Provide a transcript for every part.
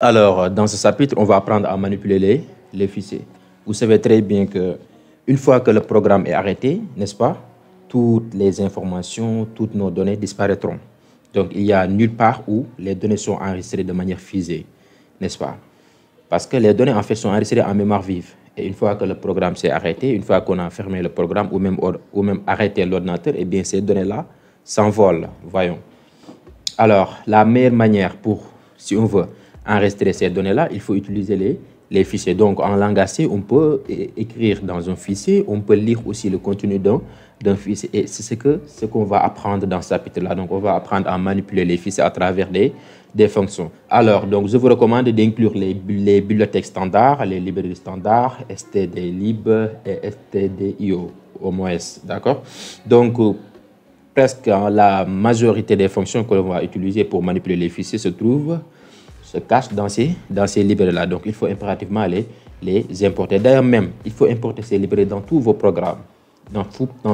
Alors, dans ce chapitre, on va apprendre à manipuler les fichiers. Vous savez très bien que une fois que le programme est arrêté, n'est-ce pas, toutes les informations, toutes nos données disparaîtront. Donc, il n'y a nulle part où les données sont enregistrées de manière figée, n'est-ce pas? Parce que les données, en fait, sont enregistrées en mémoire vive. Et une fois que le programme s'est arrêté, une fois qu'on a fermé le programme ou même arrêté l'ordinateur, eh bien, ces données-là s'envolent, voyons. Alors, la meilleure manière pour, si on veut enregistrer ces données-là, il faut utiliser les fichiers. Donc, en langage C, on peut écrire dans un fichier, on peut lire aussi le contenu d'un fichier. Et c'est ce qu'on va apprendre dans ce chapitre-là. Donc, on va apprendre à manipuler les fichiers à travers des fonctions. Alors, donc, je vous recommande d'inclure les bibliothèques standards, les librairies standards, stdlib et stdio, au moins, d'accord? Donc, presque la majorité des fonctions que l'on va utiliser pour manipuler les fichiers se cachent dans ces librairies-là. Donc, il faut impérativement les importer. D'ailleurs, même, il faut importer ces librairies dans tous vos programmes. Dans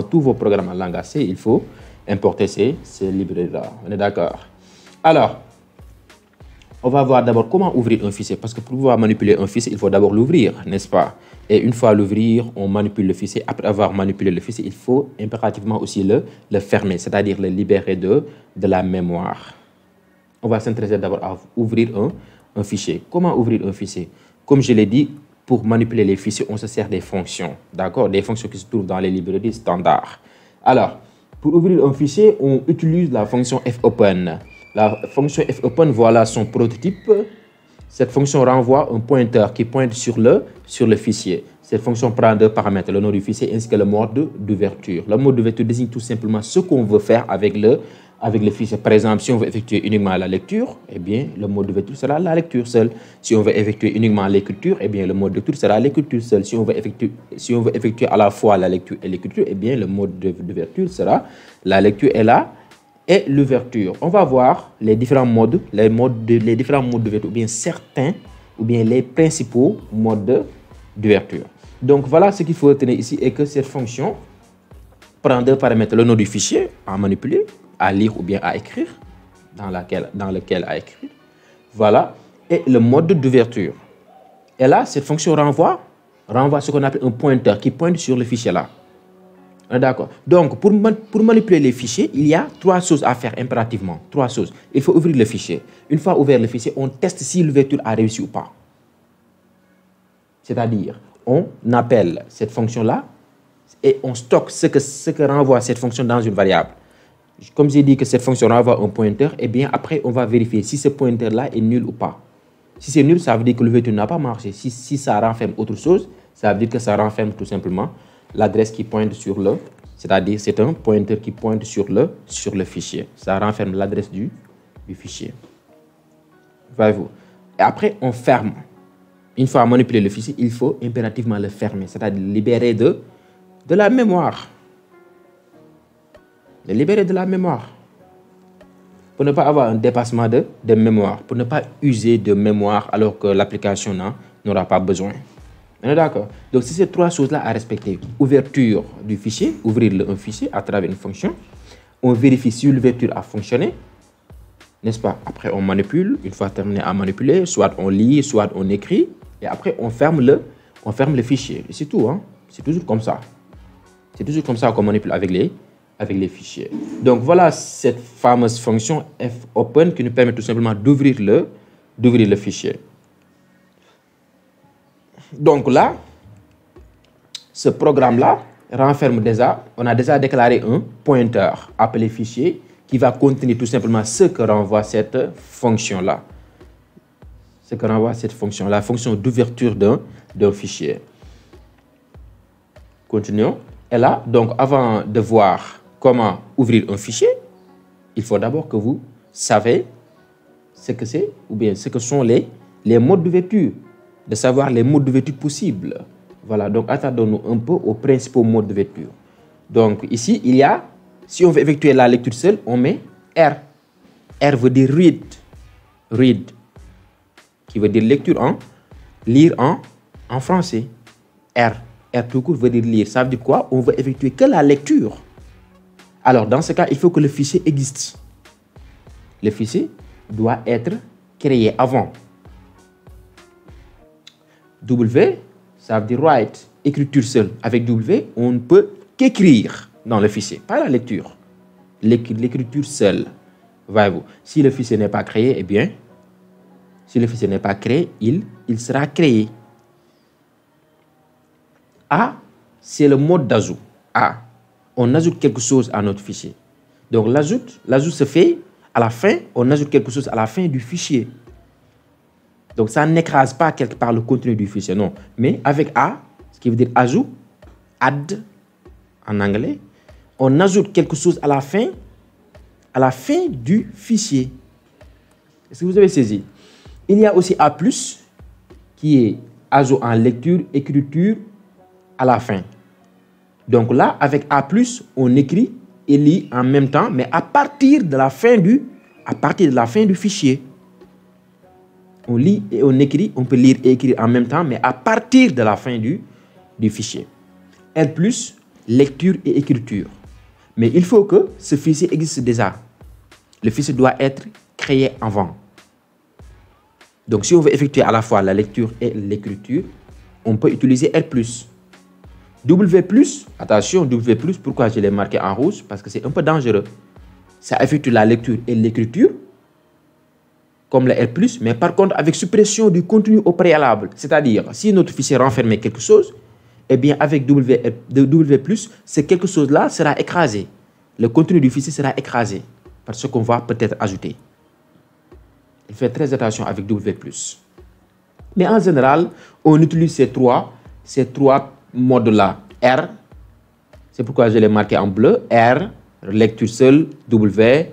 tous vos programmes en langage C, il faut importer ces librairies-là. On est d'accord? Alors, on va voir d'abord comment ouvrir un fichier. Parce que pour pouvoir manipuler un fichier, il faut d'abord l'ouvrir, n'est-ce pas? Et une fois l'ouvrir, on manipule le fichier. Après avoir manipulé le fichier, il faut impérativement aussi le fermer, c'est-à-dire le libérer de la mémoire. On va s'intéresser d'abord à ouvrir un fichier. Comment ouvrir un fichier? Comme je l'ai dit, pour manipuler les fichiers, on se sert des fonctions, d'accord? Des fonctions qui se trouvent dans les librairies standards. Alors, pour ouvrir un fichier, on utilise la fonction fopen. La fonction fopen, voilà son prototype. Cette fonction renvoie un pointeur qui pointe sur le fichier. Cette fonction prend deux paramètres, le nom du fichier ainsi que le mode d'ouverture. Le mode d'ouverture désigne tout simplement ce qu'on veut faire avec le fichier. Par exemple, si on veut effectuer uniquement la lecture, eh bien, le mode d'ouverture sera la lecture seule. Si on veut effectuer uniquement l'écriture, eh bien, le mode d'ouverture sera l'écriture seule. Si on veut effectuer à la fois la lecture et l'écriture, eh bien, le mode d'ouverture sera la lecture et l'ouverture. On va voir les différents modes, les différents modes d'ouverture, ou bien certains, ou bien les principaux modes d'ouverture. Donc, voilà ce qu'il faut retenir ici, et que cette fonction prend deux paramètres, le nom du fichier à manipuler, à lire ou bien à écrire, dans lequel à écrire, voilà, et le mode d'ouverture. Et là, cette fonction renvoie ce qu'on appelle un pointeur qui pointe sur le fichier là. D'accord. Donc, pour manipuler les fichiers, il y a trois choses à faire impérativement. Trois choses. Il faut ouvrir le fichier. Une fois ouvert le fichier, on teste si l'ouverture a réussi ou pas. C'est-à-dire, on appelle cette fonction-là et on stocke ce que renvoie cette fonction dans une variable. Comme j'ai dit que cette fonction renvoie un pointeur, eh bien, après, on va vérifier si ce pointeur-là est nul ou pas. Si c'est nul, ça veut dire que l'ouverture n'a pas marché. Si ça renferme autre chose, ça veut dire que ça renferme tout simplement l'adresse qui pointe sur c'est-à-dire c'est un pointeur qui pointe sur le fichier. Ça renferme l'adresse du fichier. Voyez-vous. Et après, on ferme. Une fois manipulé le fichier, il faut impérativement le fermer, c'est-à-dire libérer de la mémoire. Le libérer de la mémoire. Pour ne pas avoir un dépassement de mémoire, pour ne pas user de mémoire alors que l'application n'aura pas besoin. On est d'accord? Donc, c'est ces trois choses-là à respecter. Ouverture du fichier, ouvrir un fichier à travers une fonction. On vérifie si l'ouverture a fonctionné, n'est-ce pas? Après, on manipule. Une fois terminé à manipuler, soit on lit, soit on écrit. Et après, on ferme le fichier. Et c'est tout, hein? C'est toujours comme ça. C'est toujours comme ça qu'on manipule avec les fichiers. Donc, voilà cette fameuse fonction fopen qui nous permet tout simplement d'ouvrir le fichier. Donc là, ce programme-là renferme déjà, on a déjà déclaré un pointeur appelé fichier qui va contenir tout simplement ce que renvoie cette fonction-là. Ce que renvoie cette fonction, la fonction d'ouverture d'un fichier. Continuons. Et là, donc avant de voir comment ouvrir un fichier, il faut d'abord que vous savez ce que c'est, ou bien ce que sont les modes d'ouverture. De savoir les modes d'ouverture possibles. Voilà, donc attardons-nous un peu aux principaux modes d'ouverture. Donc ici, il y a, si on veut effectuer la lecture seule, on met R. R veut dire read. Read, qui veut dire lecture lire en français. R tout court veut dire lire. Ça veut dire quoi? On veut effectuer que la lecture. Alors, dans ce cas, il faut que le fichier existe. Le fichier doit être créé avant. W, ça veut dire write, écriture seule. Avec W, on ne peut qu'écrire dans le fichier, pas la lecture. L'écriture seule. Voyez-vous, si le fichier n'est pas créé, eh bien, si le fichier n'est pas créé, il sera créé. A, c'est le mode d'ajout. A, on ajoute quelque chose à notre fichier. Donc l'ajout se fait à la fin, on ajoute quelque chose à la fin du fichier. Donc ça n'écrase pas quelque part le contenu du fichier, non. Mais avec A, ce qui veut dire ajout, add en anglais, on ajoute quelque chose à la fin du fichier. Est-ce que vous avez saisi? Il y a aussi A+, qui est ajout en lecture, écriture à la fin. Donc là, avec A+, on écrit et lit en même temps, mais à partir de la fin du fichier. On lit et on écrit, on peut lire et écrire en même temps, mais à partir de la fin du fichier. L+, lecture et écriture. Mais il faut que ce fichier existe déjà. Le fichier doit être créé avant. Donc si on veut effectuer à la fois la lecture et l'écriture, on peut utiliser L+. W+, attention, W+, pourquoi je l'ai marqué en rouge? Parce que c'est un peu dangereux. Ça effectue la lecture et l'écriture, comme le L+, mais par contre avec suppression du contenu au préalable. C'est-à-dire, si notre fichier renfermait quelque chose, eh bien avec W+, ce quelque chose-là sera écrasé. Le contenu du fichier sera écrasé par ce qu'on va peut-être ajouter. Il fait très attention avec W+. Mais en général, on utilise ces trois modes-là. R, c'est pourquoi je l'ai marqué en bleu. R, lecture seule, W,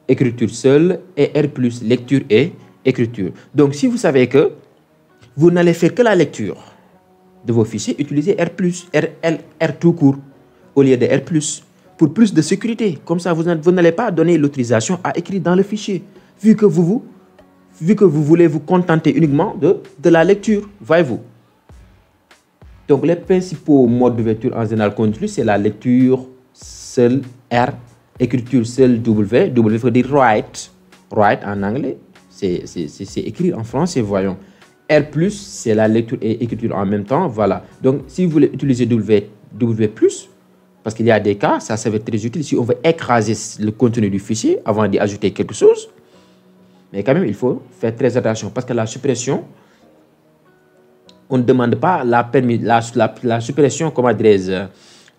écriture seule, et R+, lecture et écriture. Donc, si vous savez que vous n'allez faire que la lecture de vos fichiers, utilisez R+, R tout court, au lieu de R+, pour plus de sécurité. Comme ça, vous n'allez pas donner l'autorisation à écrire dans le fichier, vu que vous voulez vous contenter uniquement de la lecture, voyez-vous. Donc, les principaux modes d'ouverture en général qu'on utilise, c'est la lecture seule, R, écriture seule, W. W veut dire write. Write en anglais, c'est écrit en français, voyons. R+, c'est la lecture et écriture en même temps, voilà. Donc, si vous voulez utiliser W+, parce qu'il y a des cas, ça va être très utile si on veut écraser le contenu du fichier avant d'y ajouter quelque chose. Mais quand même, il faut faire très attention parce que la suppression, on ne demande pas la suppression, comment dirais-je,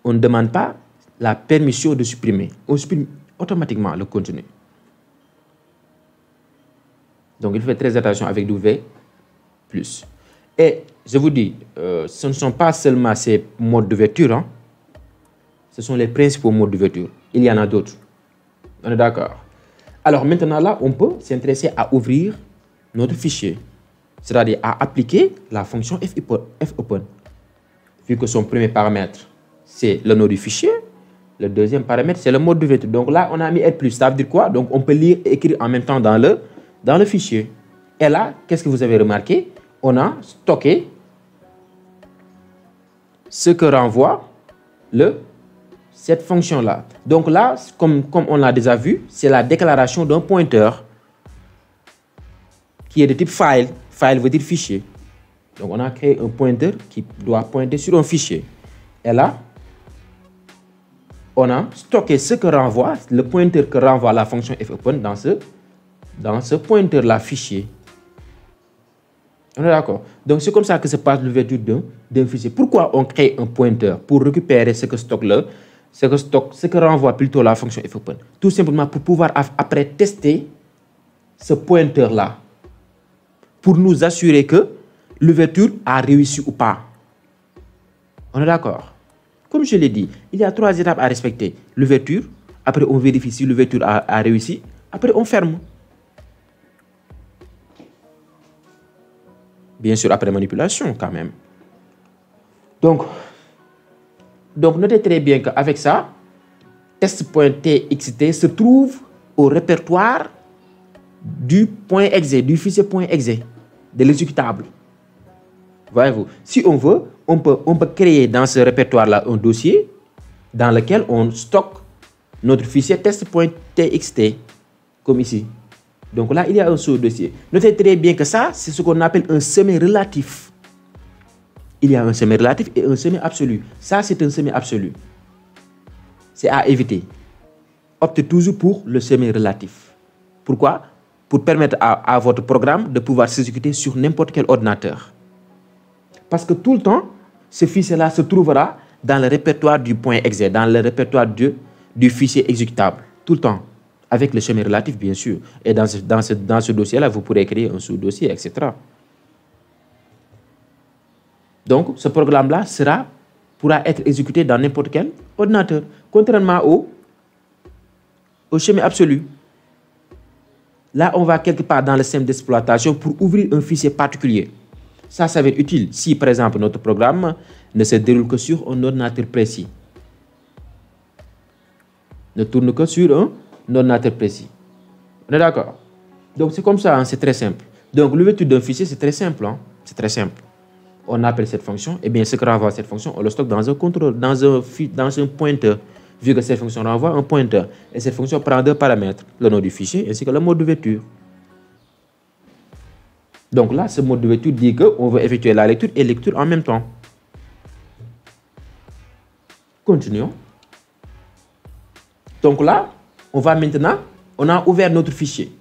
on ne demande pas la permission de supprimer. On supprime automatiquement le contenu. Donc, il faut faire très attention avec W+. Et je vous dis, ce ne sont pas seulement ces modes d'ouverture, hein. Ce sont les principaux modes d'ouverture. Il y en a d'autres. On est d'accord? Alors maintenant là, on peut s'intéresser à ouvrir notre fichier. C'est-à-dire à appliquer la fonction fopen. Vu que son premier paramètre, c'est le nom du fichier. Le deuxième paramètre, c'est le mode d'ouverture. Donc là, on a mis L+. Ça veut dire quoi? Donc on peut lire et écrire en même temps dans le fichier. Et là, qu'est-ce que vous avez remarqué? On a stocké ce que renvoie cette fonction-là. Donc là, comme on l'a déjà vu, c'est la déclaration d'un pointeur qui est de type file. File veut dire fichier. Donc on a créé un pointeur qui doit pointer sur un fichier. Et là, on a stocké ce que renvoie, le pointeur que renvoie la fonction fopen dans ce pointeur-là, fichier. On est d'accord? Donc c'est comme ça que se passe l'ouverture d'un fichier. Pourquoi on crée un pointeur? Pour récupérer ce que stocke ce que renvoie plutôt la fonction fopen. Tout simplement pour pouvoir après tester ce pointeur-là. Pour nous assurer que l'ouverture a réussi ou pas. On est d'accord? Comme je l'ai dit, il y a 3 étapes à respecter. L'ouverture, après on vérifie si l'ouverture a réussi, après on ferme. Bien sûr, après manipulation quand même. Donc notez très bien qu'avec ça, test.txt se trouve au répertoire du .exe, du fichier .exe, de l'exécutable. Voyez-vous, si on veut, on peut créer dans ce répertoire-là un dossier dans lequel on stocke notre fichier test.txt, comme ici. Donc là, il y a un sous-dossier. Notez très bien que ça, c'est ce qu'on appelle un sommet relatif. il y a un sommet relatif et un sommet absolu. Ça, c'est un sommet absolu. C'est à éviter. Optez toujours pour le sommet relatif. Pourquoi? Pour permettre à votre programme de pouvoir s'exécuter sur n'importe quel ordinateur. Parce que tout le temps, ce fichier-là se trouvera dans le répertoire du point .exe, dans le répertoire du fichier exécutable. Tout le temps. Avec le sommet relatif, bien sûr. Et dans ce dossier-là, vous pourrez créer un sous-dossier, etc. Donc, ce programme-là pourra être exécuté dans n'importe quel ordinateur, contrairement au sommet absolu. Là, on va quelque part dans le système d'exploitation pour ouvrir un fichier particulier. Ça va être utile si, par exemple, notre programme ne se déroule que sur un ordinateur précis. Ne tourne que sur un ordinateur précis. On est d'accord? Donc, c'est comme ça, hein, c'est très simple. Donc, l'ouverture d'un fichier, c'est très simple. Hein? C'est très simple. On appelle cette fonction, et bien ce que renvoie cette fonction, on le stocke dans un contrôle, dans un pointeur, vu que cette fonction renvoie un pointeur. Et cette fonction prend deux paramètres, le nom du fichier ainsi que le mode d'ouverture. Donc là, ce mode d'ouverture dit qu'on veut effectuer la lecture et lecture en même temps. Continuons. Donc là, on a ouvert notre fichier.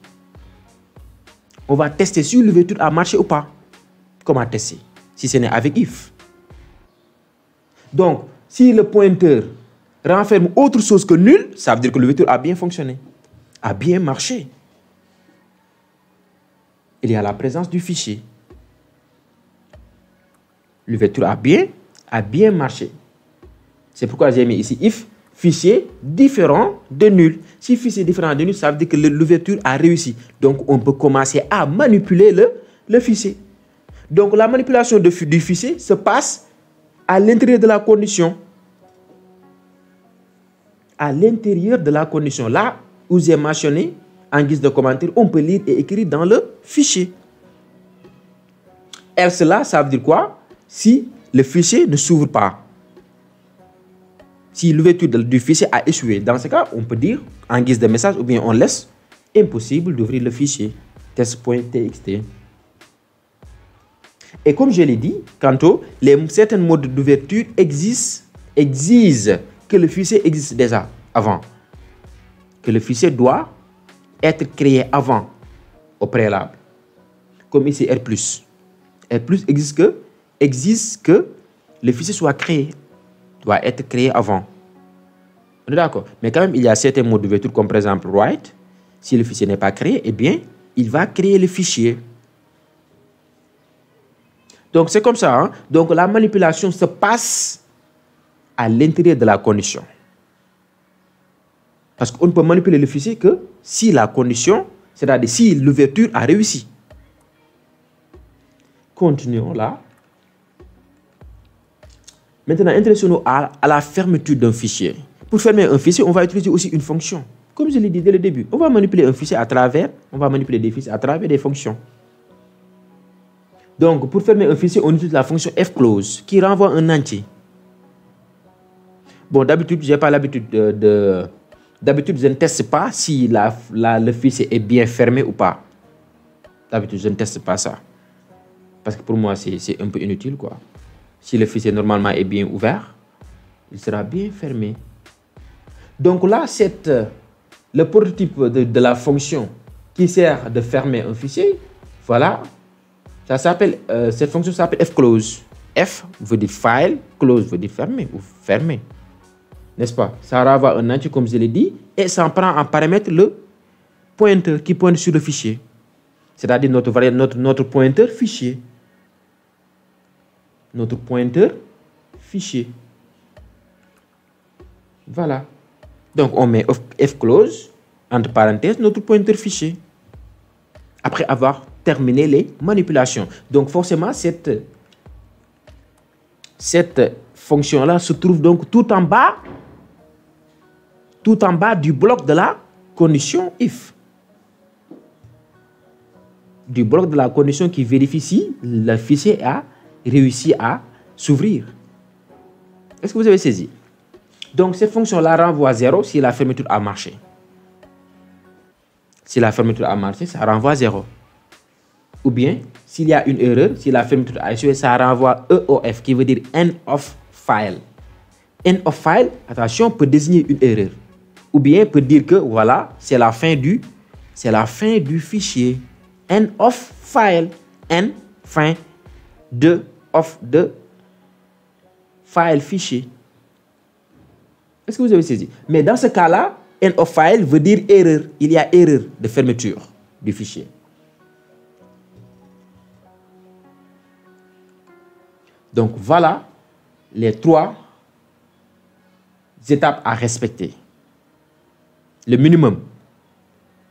On va tester si l'ouverture a marché ou pas. Comment tester? Si ce n'est avec if. Donc, si le pointeur renferme autre chose que nul, ça veut dire que l'ouverture a bien fonctionné, a bien marché. Il y a la présence du fichier. L'ouverture a bien marché. C'est pourquoi j'ai mis ici if, fichier différent de nul. Si fichier différent de nul, ça veut dire que l'ouverture a réussi. Donc, on peut commencer à manipuler le fichier. Donc, la manipulation du fichier se passe à l'intérieur de la condition. À l'intérieur de la condition. Là où j'ai mentionné, en guise de commentaire, on peut lire et écrire dans le fichier. Else là, ça veut dire quoi? Si le fichier ne s'ouvre pas. Si l'ouverture du fichier a échoué. Dans ce cas, on peut dire, en guise de message, ou bien on laisse, impossible d'ouvrir le fichier test.txt. Et comme je l'ai dit, certains modes d'ouverture exigent que le fichier existe déjà avant. Que le fichier doit être créé avant, au préalable. Comme ici R+. R+ exige que le fichier soit créé, doit être créé avant. On est d'accord? Mais quand même, il y a certains modes d'ouverture, comme par exemple write. Si le fichier n'est pas créé, eh bien, il va créer le fichier. Donc, c'est comme ça. Hein? Donc, la manipulation se passe à l'intérieur de la condition. Parce qu'on ne peut manipuler le fichier que si la condition, c'est-à-dire si l'ouverture a réussi. Continuons là. Maintenant, intéressons-nous à la fermeture d'un fichier. Pour fermer un fichier, on va utiliser aussi une fonction. Comme je l'ai dit dès le début, on va manipuler un fichier on va manipuler des fichiers à travers des fonctions. Donc, pour fermer un fichier, on utilise la fonction fclose qui renvoie un entier. Bon, d'habitude, je n'ai pas l'habitude D'habitude, je ne teste pas si le fichier est bien fermé ou pas. D'habitude, je ne teste pas ça. Parce que pour moi, c'est un peu inutile, quoi. Si le fichier normalement est bien ouvert, il sera bien fermé. Donc là, le prototype de la fonction qui sert de fermer un fichier, voilà. Cette fonction s'appelle fclose. F veut dire file, close veut dire fermer ou fermer. N'est-ce pas? Ça renvoie un entier, comme je l'ai dit, et ça prend en paramètre le pointeur qui pointe sur le fichier. C'est-à-dire notre pointeur fichier. Notre pointeur fichier. Voilà. Donc, on met fclose, entre parenthèses, notre pointeur fichier. Après avoir terminé les manipulations. Donc, forcément, cette fonction-là se trouve donc tout en bas du bloc de la condition if. Du bloc de la condition qui vérifie si le fichier a réussi à s'ouvrir. Est-ce que vous avez saisi? Donc, cette fonction-là renvoie 0 si la fermeture a marché. Si la fermeture a marché, ça renvoie 0. Ou bien, s'il y a une erreur, si la fermeture a échoué, ça renvoie EOF, qui veut dire end of file. End of file, attention, peut désigner une erreur. Ou bien peut dire que, voilà, c'est la fin du fichier. End of file. End, fin, of, file, fichier. Est-ce que vous avez saisi? Mais dans ce cas-là, end of file veut dire erreur. Il y a erreur de fermeture du fichier. Donc voilà les 3 étapes à respecter. Le minimum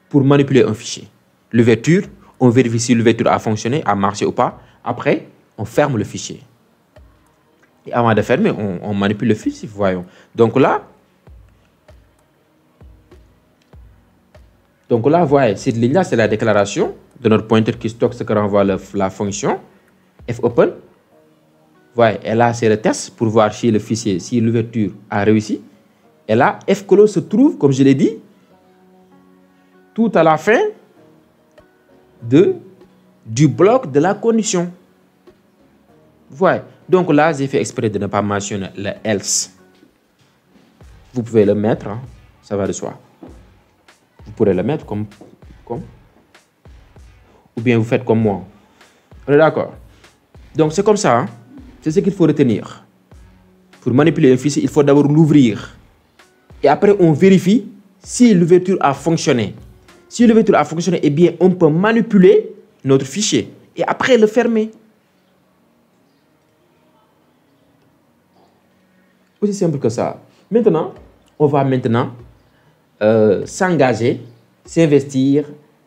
pour manipuler un fichier. L'ouverture, on vérifie si l'ouverture a fonctionné, a marché ou pas. Après, on ferme le fichier. Et avant de fermer, on manipule le fichier, voyons. Donc là, vous voyez, cette ligne-là, c'est la déclaration de notre pointeur qui stocke ce que renvoie la fonction fopen. Voyez, et là, c'est le test pour voir si le fichier, si l'ouverture a réussi. Et là, fclose se trouve, comme je l'ai dit, tout à la fin du bloc de la condition. Voyez. Donc là, j'ai fait exprès de ne pas mentionner le else. Vous pouvez le mettre, hein, ça va de soi. Vous pourrez le mettre comme. Ou bien vous faites comme moi. On est d'accord? Donc c'est comme ça. Hein? C'est ce qu'il faut retenir. Pour manipuler un fichier, il faut d'abord l'ouvrir. Et après, on vérifie si l'ouverture a fonctionné. Si l'ouverture a fonctionné, eh bien, on peut manipuler notre fichier. Et après, le fermer. Aussi simple que ça. Maintenant, on va s'engager, s'investir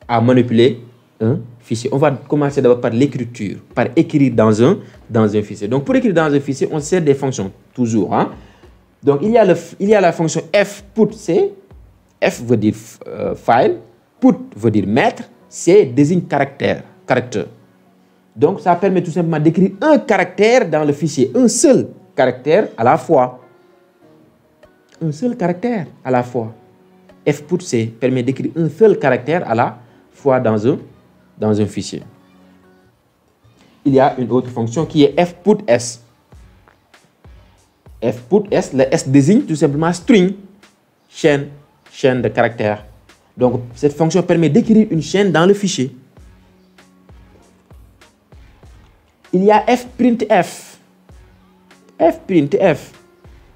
à manipuler un fichier. On va commencer d'abord par l'écriture, par écrire dans un fichier. Donc, pour écrire dans un fichier, on sert des fonctions, toujours. Hein? Donc, il y a la fonction fputc. F veut dire file, put veut dire mettre, C désigne caractère. Donc, ça permet tout simplement d'écrire un caractère dans le fichier, un seul caractère à la fois. Un seul caractère à la fois. Fputc permet d'écrire un seul caractère à la fois dans un fichier. Il y a une autre fonction qui est fputs. Fputs, le S désigne tout simplement string, chaîne de caractères. Donc, cette fonction permet d'écrire une chaîne dans le fichier. Il y a fprintf. Fprintf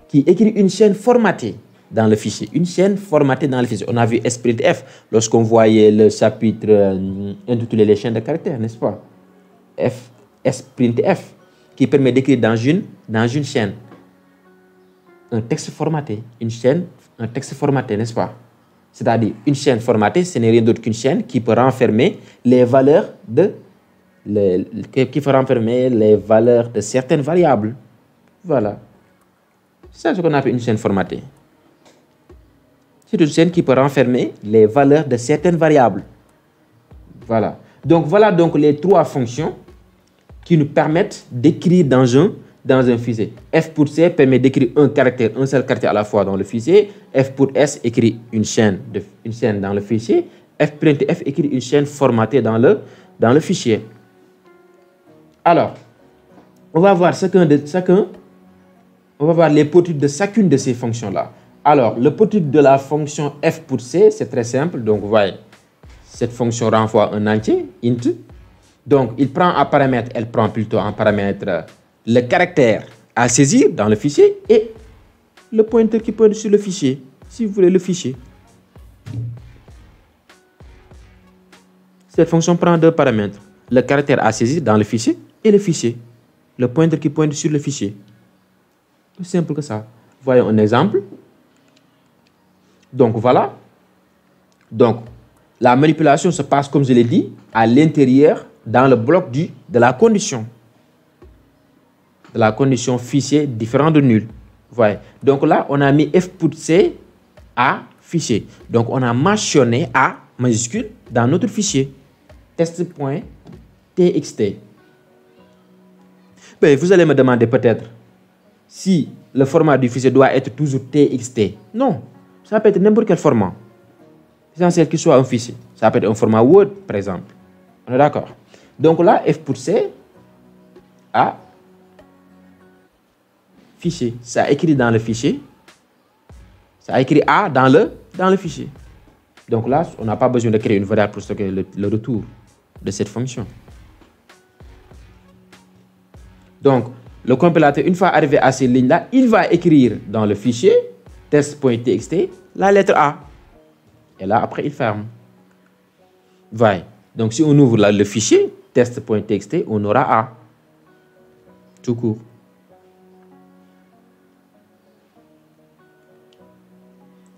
qui écrit une chaîne formatée dans le fichier. Une chaîne formatée dans le fichier. On a vu sprintf lorsqu'on voyait le chapitre intitulé les chaînes de caractères, n'est-ce pas? Sprintf qui permet d'écrire dans une chaîne un texte formaté. Un texte formaté, n'est-ce pas? C'est-à-dire, une chaîne formatée, ce n'est rien d'autre qu'une chaîne qui peut renfermer les valeurs de certaines variables. Voilà. C'est ce qu'on appelle une chaîne formatée. C'est une chaîne qui peut renfermer les valeurs de certaines variables. Voilà. Donc, voilà donc les 3 fonctions qui nous permettent d'écrire dans un fichier. Fputc permet d'écrire un seul caractère à la fois dans le fichier. Fputs écrit une chaîne dans le fichier. Fprintf écrit une chaîne formatée dans le fichier. Alors, on va voir on va voir les prototypes de chacune de ces fonctions-là. Alors, le prototype de la fonction fputc, c'est très simple. Donc, vous voyez, cette fonction renvoie un entier, int. Donc, elle prend plutôt en paramètre le caractère à saisir dans le fichier et le pointeur qui pointe sur le fichier, si vous voulez le fichier. Cette fonction prend 2 paramètres, le caractère à saisir dans le fichier et le fichier, le pointeur qui pointe sur le fichier. Tout simple que ça. Voyons un exemple. Donc voilà. Donc la manipulation se passe, comme je l'ai dit, à l'intérieur dans le bloc de la condition. De la condition fichier différent de nul. Voyez. Donc là, on a mis fputc à fichier. Donc on a mentionné A majuscule dans notre fichier. Test.txt. Ben, vous allez me demander peut-être si le format du fichier doit être toujours txt. Non, ça peut être n'importe quel format. L'essentiel qu'il soit un fichier. Ça peut être un format Word, par exemple. On est d'accord? Donc là, F pour C a fichier. Ça a écrit dans le fichier. Ça a écrit A dans le fichier. Donc là, on n'a pas besoin de créer une variable pour stocker le retour de cette fonction. Donc, le compilateur, une fois arrivé à ces lignes-là, il va écrire dans le fichier test.txt la lettre A. Et là, après, il ferme. Voilà. Donc, si on ouvre là, le fichier test.txt, on aura A. Tout court.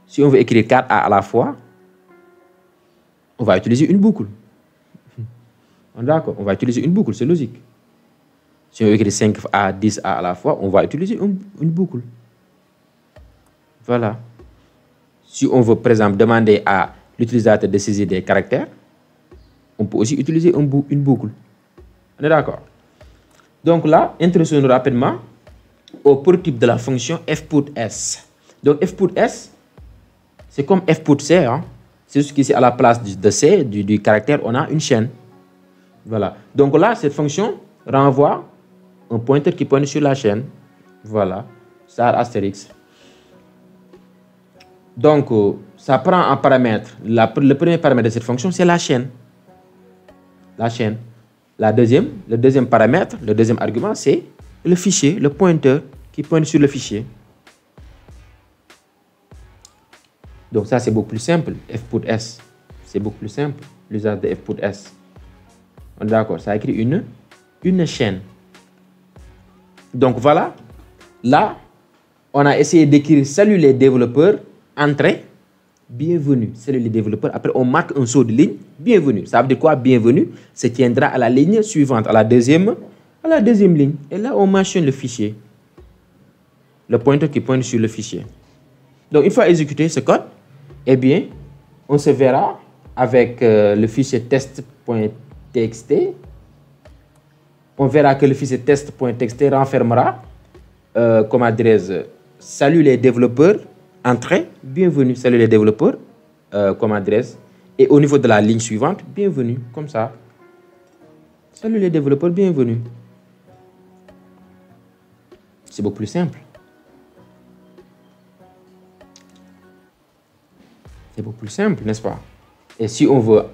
Si on veut écrire 4 A à la fois, on va utiliser une boucle. D'accord, on va utiliser une boucle, c'est logique. Si on veut écrire 5A, 10A à la fois, on va utiliser une boucle. Voilà. Si on veut, par exemple, demander à l'utilisateur de saisir des caractères, on peut aussi utiliser une boucle. On est d'accord? Donc là, intéressons-nous rapidement au prototype de la fonction fputS. Donc fputS, c'est comme fputC. Hein? C'est juste qu'ici, à la place de C, du caractère, on a une chaîne. Voilà. Donc là, cette fonction renvoie un pointeur qui pointe sur la chaîne. Voilà. Star astérix. Donc, ça prend en paramètre. Le premier paramètre de cette fonction, c'est la chaîne. La chaîne. Le deuxième paramètre, le deuxième argument, c'est le fichier, le pointeur qui pointe sur le fichier. Donc ça, c'est beaucoup plus simple. fputS. C'est beaucoup plus simple, l'usage de fputS. On est d'accord, ça écrit une chaîne. Donc voilà. Là, on a essayé d'écrire salut les développeurs, entrée, bienvenue. Salut les développeurs. Après, on marque un saut de ligne, bienvenue. Ça veut dire quoi, bienvenue? Ça tiendra à la ligne suivante, à la deuxième ligne. Et là, on mentionne le fichier. Le pointeur qui pointe sur le fichier. Donc, une fois exécuté ce code, eh bien, on se verra avec le fichier test.txt. On verra que le fichier test.txt renfermera, comment dirais-je, salut les développeurs, entrée, bienvenue, salut les développeurs, comment dirais-je, et au niveau de la ligne suivante, bienvenue, comme ça. Salut les développeurs, bienvenue. C'est beaucoup plus simple. C'est beaucoup plus simple, n'est-ce pas? Et si on veut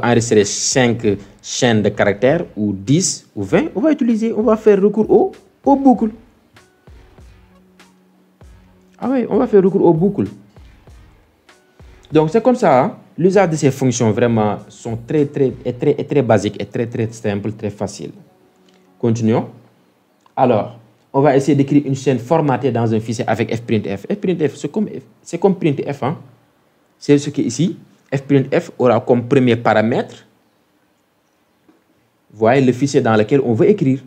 enregistrer 5 chaînes de caractères, ou 10, ou 20, on va faire recours aux boucles. Ah oui, on va faire recours aux boucles. Donc c'est comme ça, hein? L'usage de ces fonctions vraiment sont très basiques et très simples, très faciles. Continuons. Alors, on va essayer d'écrire une chaîne formatée dans un fichier avec fprintf. Fprintf, c'est comme printf. Hein? C'est ce qui est ici. Fprintf aura comme premier paramètre, voyez, le fichier dans lequel on veut écrire.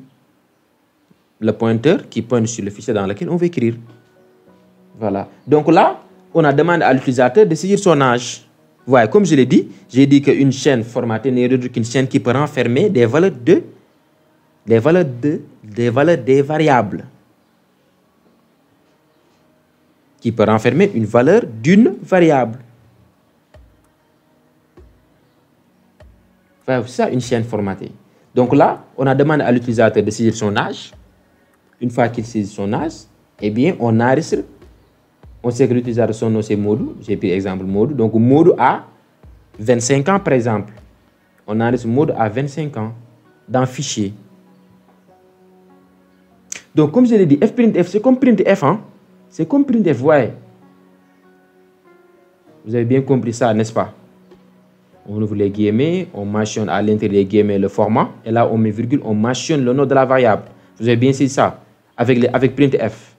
Le pointeur qui pointe sur le fichier dans lequel on veut écrire. Voilà. Donc là, on a demandé à l'utilisateur de saisir son âge. Voilà, comme je l'ai dit, j'ai dit qu'une chaîne formatée n'est rien d'autre qu'une chaîne qui peut renfermer des valeurs des variables. Qui peut renfermer une valeur d'une variable. Voilà, c'est ça une chaîne formatée. Donc là, on a demandé à l'utilisateur de saisir son âge. Une fois qu'il saisit son âge, eh bien, on enregistre. On sait que l'utilisateur, son nom, c'est Modou. J'ai pris l'exemple Modou. Donc, Modou a 25 ans, par exemple. On enregistre Modou a 25 ans dans fichier. Donc, comme je l'ai dit, fprintf, c'est comme printf. Hein? C'est comme printf, ouais. Vous avez bien compris ça, n'est-ce pas? On ouvre les guillemets, on mentionne à l'intérieur des guillemets le format. Et là, on met virgule, on mentionne le nom de la variable. Vous avez bien saisi ça avec printf.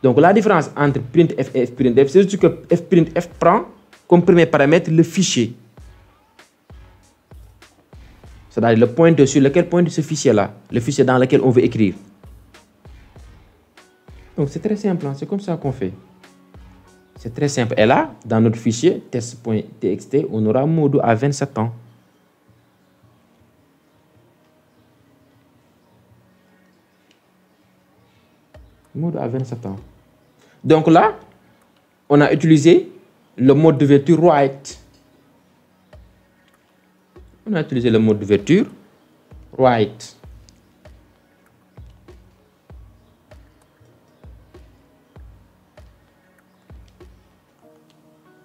Donc, la différence entre printf et fprintf, c'est juste que fprintf prend comme premier paramètre le fichier. C'est-à-dire le pointeur sur lequel pointe ce fichier-là, le fichier dans lequel on veut écrire. Donc, c'est très simple, hein? C'est comme ça qu'on fait. C'est très simple. Et là, dans notre fichier test.txt, on aura Modou à 27 ans. Modou à 27 ans. Donc là, on a utilisé le mode d'ouverture write. On a utilisé le mode d'ouverture, write.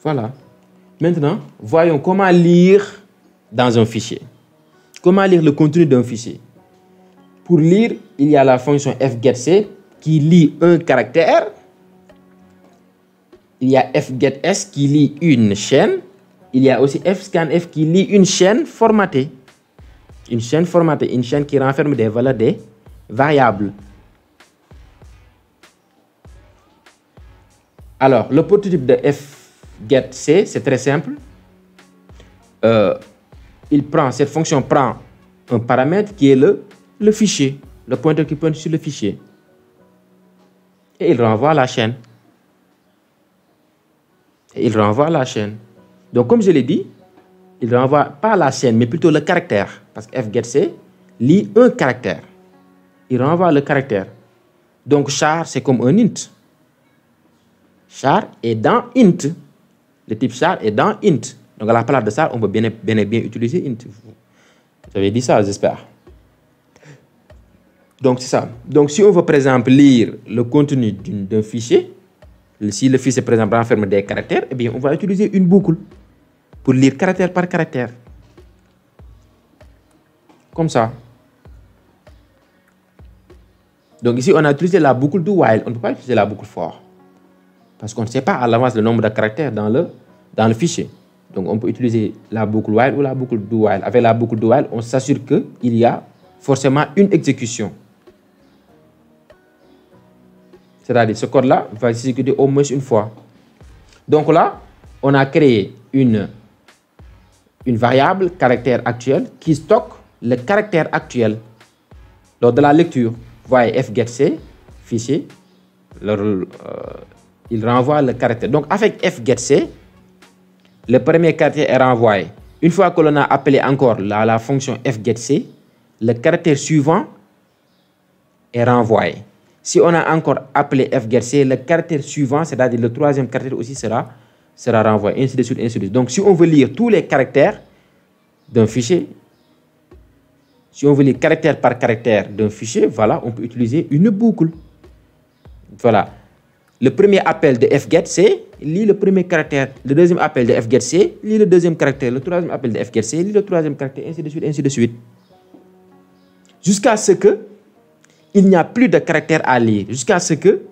Voilà. Maintenant, voyons comment lire dans un fichier. Comment lire le contenu d'un fichier. Pour lire, il y a la fonction fgetC qui lit un caractère. Il y a fgetS qui lit une chaîne. Il y a aussi fscanf qui lit une chaîne formatée. Une chaîne formatée, une chaîne qui renferme des valeurs des variables. Alors, le prototype de fgetC, c'est très simple. Cette fonction prend un paramètre qui est le fichier, le pointeur qui pointe sur le fichier. Et il renvoie la chaîne. Donc, comme je l'ai dit, il ne renvoie pas la chaîne, mais plutôt le caractère. Parce que fgetC lit un caractère. Il renvoie le caractère. Donc, char, c'est comme un int. Char est dans int. Le type char est dans int. Donc, à la place de ça, on peut bien utiliser int. Vous avez dit ça, j'espère. Donc, c'est ça. Donc, si on veut, par exemple, lire le contenu d'un fichier, si le fichier, par exemple, renferme des caractères, eh bien, on va utiliser une boucle pour lire caractère par caractère. Comme ça. Donc, ici, on a utilisé la boucle do while. On ne peut pas utiliser la boucle for. Parce qu'on ne sait pas à l'avance le nombre de caractères dans le fichier. Donc, on peut utiliser la boucle while ou la boucle do while. Avec la boucle do while, on s'assure qu'il y a forcément une exécution. C'est-à-dire, ce code-là va s'exécuter au moins une fois. Donc là, on a créé une variable caractère actuel qui stocke le caractère actuel lors de la lecture. Vous voyez fgetC, fichier, il renvoie le caractère. Donc avec fgetC, le premier caractère est renvoyé. Une fois que l'on a appelé encore la fonction fgetC, le caractère suivant est renvoyé. Si on a encore appelé fgetC, le caractère suivant, c'est-à-dire le troisième caractère aussi sera renvoyé, ainsi de suite, ainsi de suite. Donc, si on veut lire tous les caractères d'un fichier, si on veut lire caractère par caractère d'un fichier, voilà, on peut utiliser une boucle. Voilà. Le premier appel de fgetC lit le premier caractère. Le deuxième appel de fgetC lit le deuxième caractère. Le troisième appel de fgetC lit le troisième caractère, ainsi de suite, ainsi de suite. Jusqu'à ce que il n'y a plus de caractère à lire, jusqu'à ce que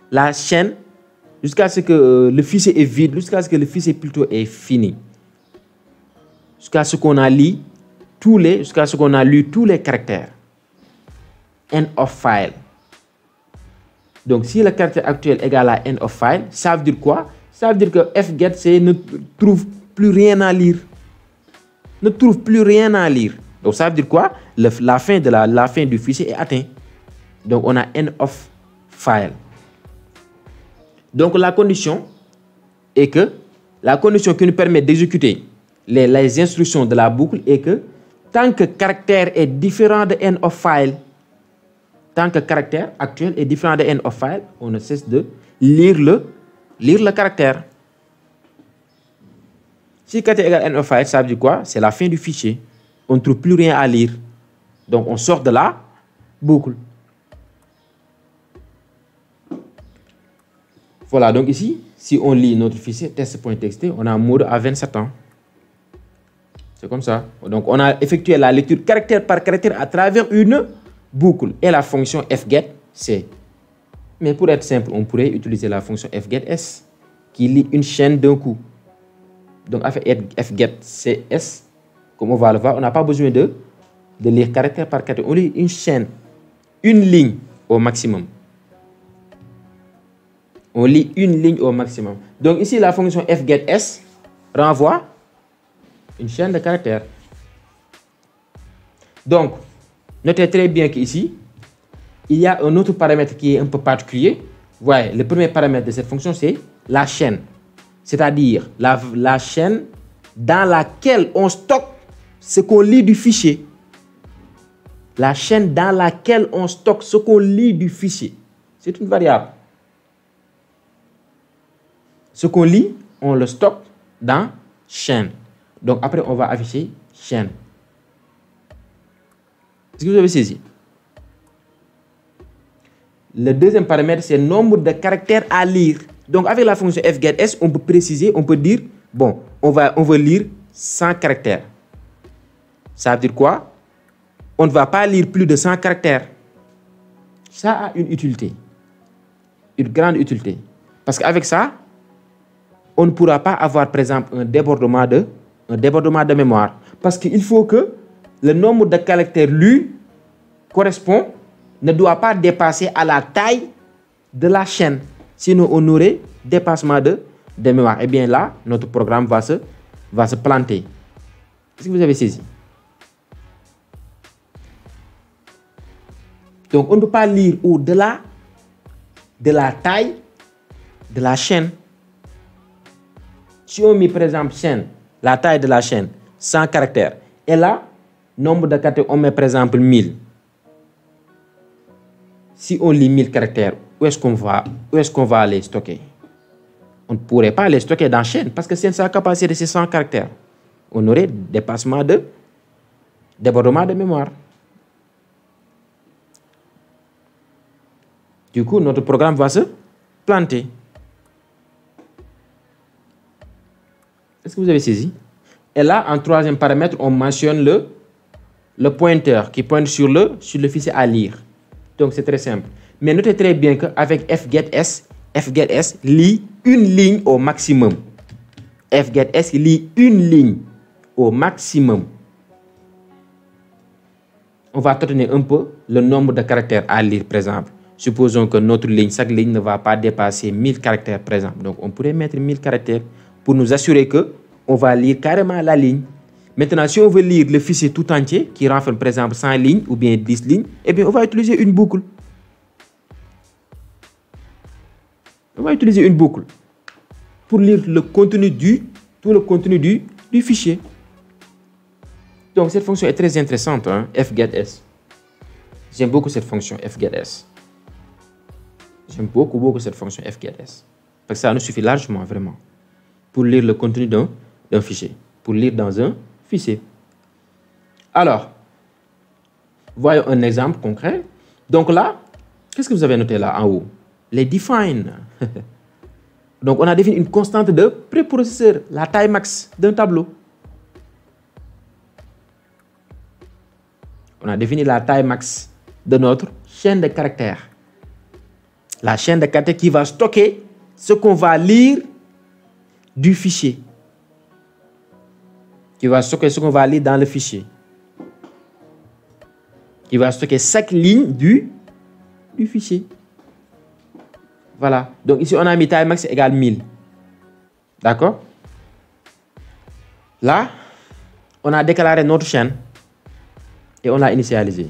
la chaîne, jusqu'à ce que le fichier est vide, jusqu'à ce que le fichier plutôt est fini. Jusqu'à ce qu'on a lu tous les caractères. End of file. Donc, si le caractère actuel est égal à end of file, ça veut dire quoi? Ça veut dire que fgetC ne trouve plus rien à lire. Ne trouve plus rien à lire. Donc, ça veut dire quoi? La fin du fichier est atteinte. Donc, on a end of file. Donc, la condition qui nous permet d'exécuter les instructions de la boucle est que tant que caractère est différent de end of file, tant que caractère actuel est différent de end of file, on ne cesse de lire le caractère. Si caractère égale end of file, ça veut dire quoi? C'est la fin du fichier. On ne trouve plus rien à lire. Donc, on sort de la boucle. Voilà, donc ici, si on lit notre fichier test.txt, on a un mode à 27 ans. C'est comme ça. Donc, on a effectué la lecture caractère par caractère à travers une boucle et la fonction fgetC. Mais pour être simple, on pourrait utiliser la fonction fgetS qui lit une chaîne d'un coup. Donc, avec fgetCS, comme on va le voir, on n'a pas besoin de lire caractère par caractère. On lit une chaîne, une ligne au maximum. On lit une ligne au maximum. Donc ici, la fonction fgetS renvoie une chaîne de caractères. Donc, notez très bien qu'ici, il y a un autre paramètre qui est un peu particulier. Vous voyez, le premier paramètre de cette fonction, c'est la chaîne. C'est-à-dire la chaîne dans laquelle on stocke ce qu'on lit du fichier. La chaîne dans laquelle on stocke ce qu'on lit du fichier. C'est une variable. Ce qu'on lit, on le stocke dans chaîne. Donc après, on va afficher chaîne. Est-ce que vous avez saisi? Le deuxième paramètre, c'est le nombre de caractères à lire. Donc, avec la fonction fgetS, on peut préciser, on peut dire, bon, on veut lire 100 caractères. Ça veut dire quoi? On ne va pas lire plus de 100 caractères. Ça a une utilité, une grande utilité. Parce qu'avec ça, on ne pourra pas avoir, par exemple, un débordement de mémoire. Parce qu'il faut que le nombre de caractères lus ne doit pas dépasser à la taille de la chaîne. Sinon, on aurait dépassement de mémoire. Et bien là, notre programme va se planter. Est-ce que vous avez saisi? Donc, on ne peut pas lire au-delà de la taille de la chaîne. Si on met, par exemple, la taille de la chaîne, 100 caractères, et là, nombre de caractères, on met, par exemple, 1000. Si on lit 1000 caractères, où est-ce qu'on va les stocker? On ne pourrait pas les stocker dans chaîne parce que c'est sa capacité, c'est 100 caractères. On aurait débordement de mémoire. Du coup, notre programme va se planter. Est-ce que vous avez saisi? Et là, en troisième paramètre, on mentionne le pointeur qui pointe sur le fichier à lire. Donc, c'est très simple. Mais notez très bien qu'avec fgetS lit une ligne au maximum. fgetS lit une ligne au maximum. On va tâtonner un peu le nombre de caractères à lire, par exemple. Supposons que chaque ligne ne va pas dépasser 1000 caractères, par exemple. Donc, on pourrait mettre 1000 caractères pour nous assurer qu'on va lire carrément la ligne. Maintenant, si on veut lire le fichier tout entier, qui renferme, par exemple, 100 lignes ou bien 10 lignes, eh bien, on va utiliser une boucle. On va utiliser une boucle pour lire tout le contenu du fichier. Donc, cette fonction est très intéressante, hein, fgetS. J'aime beaucoup cette fonction fgetS. J'aime beaucoup cette fonction fgetS. Parce que ça nous suffit largement, vraiment, pour lire le contenu d'un fichier. Pour lire dans un fichier. Alors, voyons un exemple concret. Donc là, qu'est-ce que vous avez noté là en haut? Les define. Donc, on a défini une constante de préprocesseur, la taille max d'un tableau. On a défini la taille max de notre chaîne de caractères. La chaîne de caractères qui va stocker ce qu'on va lire du fichier. Qui va stocker ce qu'on va lire dans le fichier. Qui va stocker chaque ligne du fichier. Voilà. Donc ici, on a mis taille max égale 1000. D'accord? Là, on a déclaré notre chaîne et on l'a initialisé.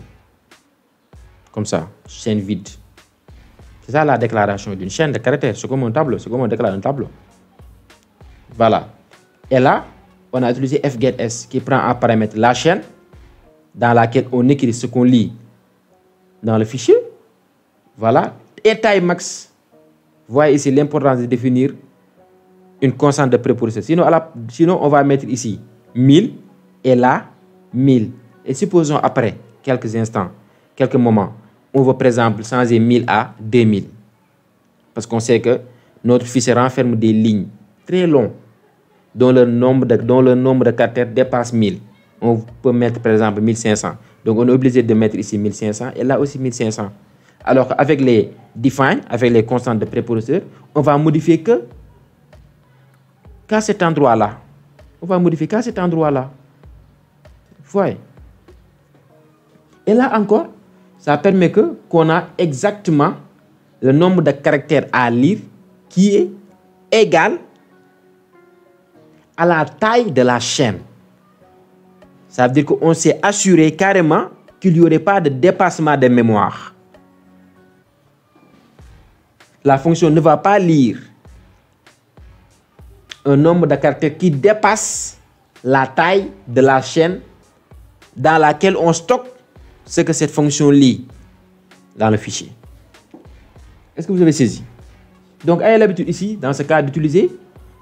Comme ça, chaîne vide. C'est ça la déclaration d'une chaîne de caractères. C'est comme un tableau. C'est comme on déclare un tableau. Voilà. Et là, on a utilisé fgetS qui prend en paramètre la chaîne dans laquelle on écrit ce qu'on lit dans le fichier. Voilà. Et taille max. Vous voyez ici l'importance de définir une constante de préprocesseur. Sinon, on va mettre ici 1000 et là 1000. Et supposons après quelques instants, quelques moments, on veut par exemple changer 1000 à 2000. Parce qu'on sait que notre fichier renferme des lignes très longues dont le nombre de caractères dépasse 1000. On peut mettre par exemple 1500. Donc on est obligé de mettre ici 1500 et là aussi 1500. Alors qu'avec les define, avec les constantes de préprocesseur, on va modifier qu'à cet endroit-là. On va modifier qu'à cet endroit-là. Vous voyez? Et là encore, ça permet qu'on a exactement le nombre de caractères à lire qui est égal à la taille de la chaîne. Ça veut dire qu'on s'est assuré carrément qu'il n'y aurait pas de dépassement de mémoire. La fonction ne va pas lire un nombre de caractères qui dépasse la taille de la chaîne dans laquelle on stocke ce que cette fonction lit dans le fichier. Est-ce que vous avez saisi? Donc, ayez l'habitude ici, dans ce cas, d'utiliser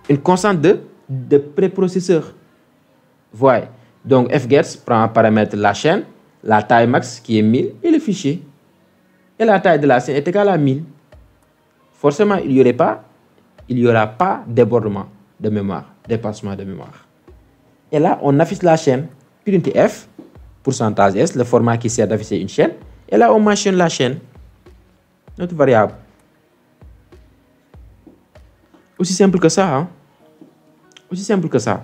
une constante de préprocesseur. Voilà. Donc fgets prend en paramètre la chaîne, la taille max qui est 1000 et le fichier. Et la taille de la chaîne est égale à 1000. Forcément, il n'y aura pas débordement de mémoire, dépassement de mémoire. Et là, on affiche la chaîne, print f, pourcentage s, le format qui sert d'afficher une chaîne. Et là, on mentionne la chaîne, notre variable. Aussi simple que ça, hein? Aussi simple que ça.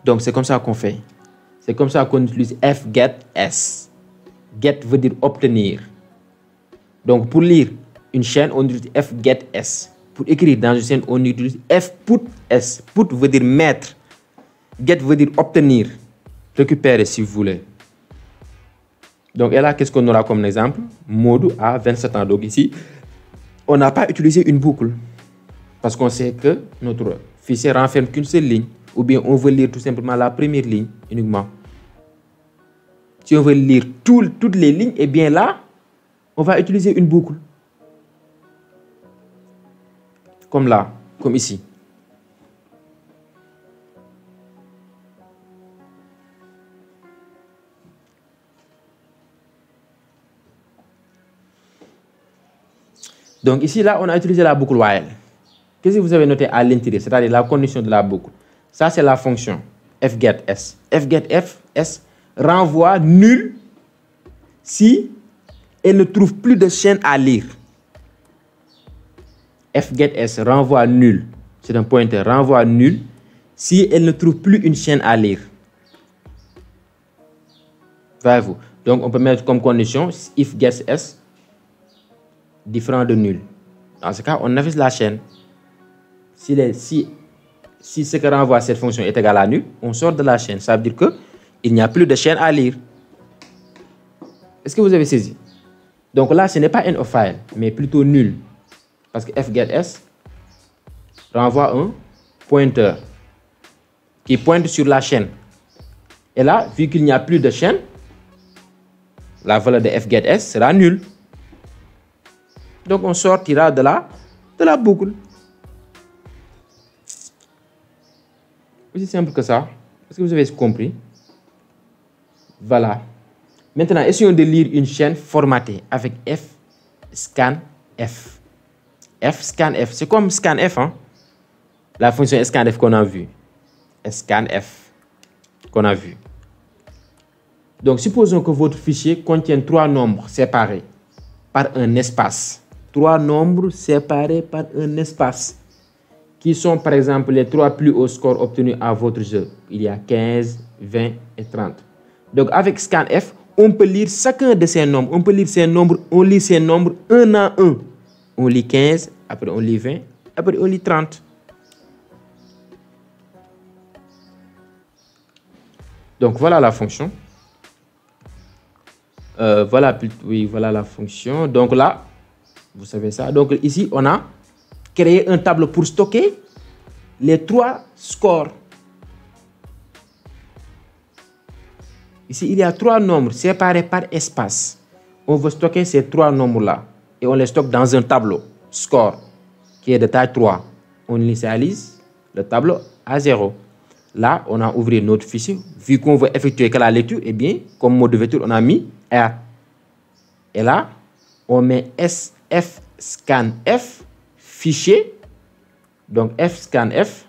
Donc, c'est comme ça qu'on fait. C'est comme ça qu'on utilise fgetS. Get veut dire obtenir. Donc, pour lire une chaîne, on utilise fgetS. Pour écrire dans une chaîne, on utilise fputS. Put veut dire mettre. Get veut dire obtenir. Récupérer si vous voulez. Donc, et là, qu'est-ce qu'on aura comme exemple? Modou a 27 ans. Donc, ici, on n'a pas utilisé une boucle. Parce qu'on sait que notre fichier renferme qu'une seule ligne. Ou bien on veut lire tout simplement la première ligne uniquement. Si on veut lire toutes les lignes, et bien là, on va utiliser une boucle. Comme là, comme ici. Donc ici, là, on a utilisé la boucle while. Qu'est-ce que vous avez noté à l'intérieur, c'est-à-dire la condition de la boucle? Ça, c'est la fonction fgetS. FgetS renvoie nul si elle ne trouve plus de chaîne à lire. FgetS renvoie nul. C'est un pointeur. Renvoie nul si elle ne trouve plus une chaîne à lire. Voyez-vous? Donc, on peut mettre comme condition if getS différent de nul. Dans ce cas, on affiche la chaîne. Si ce que renvoie cette fonction est égal à nul, on sort de la chaîne. Ça veut dire qu'il n'y a plus de chaîne à lire. Est-ce que vous avez saisi? Donc là, ce n'est pas end of file, mais plutôt nul. Parce que fgetS renvoie un pointeur qui pointe sur la chaîne. Et là, vu qu'il n'y a plus de chaîne, la valeur de fgetS sera nulle. Donc on sortira de la boucle. Aussi simple que ça. Est-ce que vous avez compris? Voilà. Maintenant, essayons de lire une chaîne formatée avec fscanf. Fscanf, c'est comme scanf, hein? La fonction scanf qu'on a vue. Scanf qu'on a vu. Donc, supposons que votre fichier contienne 3 nombres séparés par un espace. 3 nombres séparés par un espace. Qui sont par exemple les 3 plus hauts scores obtenus à votre jeu. Il y a 15, 20 et 30. Donc avec scanf, on peut lire chacun de ces nombres. On peut lire ces nombres, on lit ces nombres un à un. On lit 15, après on lit 20, après on lit 30. Donc voilà la fonction. Voilà la fonction. Donc là, vous savez ça. Donc ici, on a créer un tableau pour stocker les 3 scores. Ici, il y a 3 nombres séparés par espace. On veut stocker ces 3 nombres-là. Et on les stocke dans un tableau, score, qui est de taille 3. On initialise le tableau à 0. Là, on a ouvert notre fichier. Vu qu'on veut effectuer que la lecture, eh bien, comme mot de vecteur, on a mis R. Et là, on met fscanf fichier, donc fscanf,